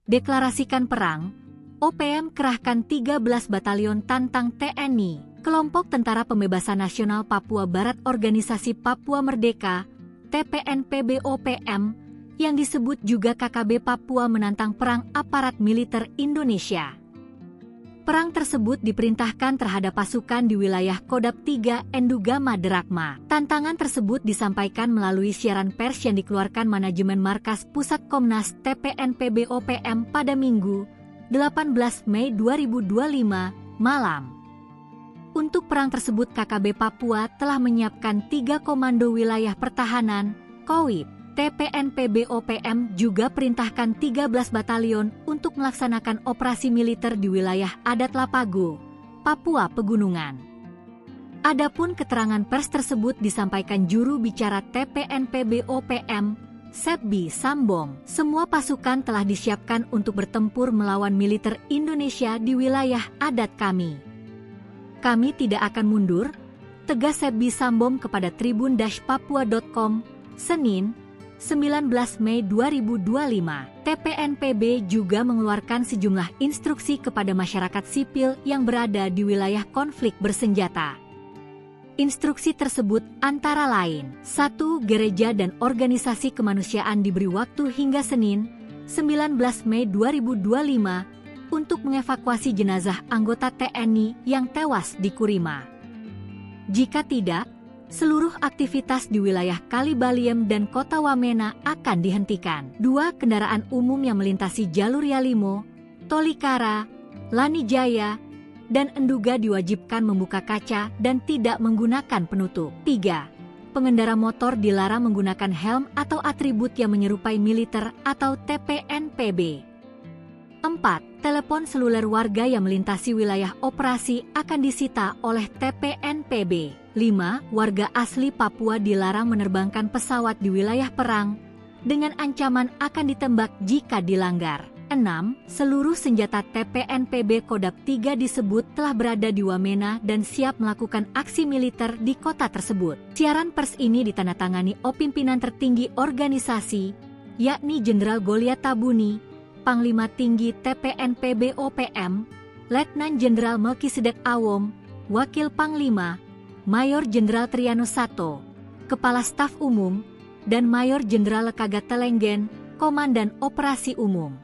Deklarasikan perang, OPM kerahkan 13 batalion tantang TNI, Kelompok Tentara Pembebasan Nasional Papua Barat Organisasi Papua Merdeka, TPNPB-OPM, yang disebut juga KKB Papua menantang perang aparat militer Indonesia. Perang tersebut diperintahkan terhadap pasukan di wilayah Kodap 3 Endugama Derakma. Tantangan tersebut disampaikan melalui siaran pers yang dikeluarkan manajemen Markas Pusat Komnas TPNPB-OPM pada Minggu, 18 Mei 2025, malam. Untuk perang tersebut KKB Papua telah menyiapkan 3 Komando Wilayah Pertahanan, KOWIP. TPNPB-OPM juga perintahkan 13 batalion untuk melaksanakan operasi militer di wilayah adat Lapago, Papua Pegunungan. Adapun keterangan pers tersebut disampaikan juru bicara TPNPB-OPM, Sebbi Sambong. Semua pasukan telah disiapkan untuk bertempur melawan militer Indonesia di wilayah adat kami. Kami tidak akan mundur, tegas Sebbi Sambong kepada tribun-papua.com, Senin, 19 Mei 2025. TPNPB juga mengeluarkan sejumlah instruksi kepada masyarakat sipil yang berada di wilayah konflik bersenjata. Instruksi tersebut antara lain: 1. Gereja dan organisasi kemanusiaan diberi waktu hingga Senin, 19 Mei 2025 untuk mengevakuasi jenazah anggota TNI yang tewas di Kurima. Jika tidak, seluruh aktivitas di wilayah Kalibaliem dan Kota Wamena akan dihentikan. 2. Kendaraan umum yang melintasi jalur Yalimo, Tolikara, Lanijaya, dan Enduga diwajibkan membuka kaca dan tidak menggunakan penutup. 3. Pengendara motor dilarang menggunakan helm atau atribut yang menyerupai militer atau TPNPB. 4. Telepon seluler warga yang melintasi wilayah operasi akan disita oleh TPNPB. 5. Warga asli Papua dilarang menerbangkan pesawat di wilayah perang dengan ancaman akan ditembak jika dilanggar. 6. Seluruh senjata TPNPB Kodap 3 disebut telah berada di Wamena dan siap melakukan aksi militer di kota tersebut. Siaran pers ini ditandatangani oleh pimpinan tertinggi organisasi, yakni Jenderal Goliat Tabuni, Panglima Tinggi TPNPB-OPM, Letnan Jenderal Melkisedek Awom, Wakil Panglima, Mayor Jenderal Triano Sato, Kepala Staf Umum, dan Mayor Jenderal Lekagat Telenggen, Komandan Operasi Umum.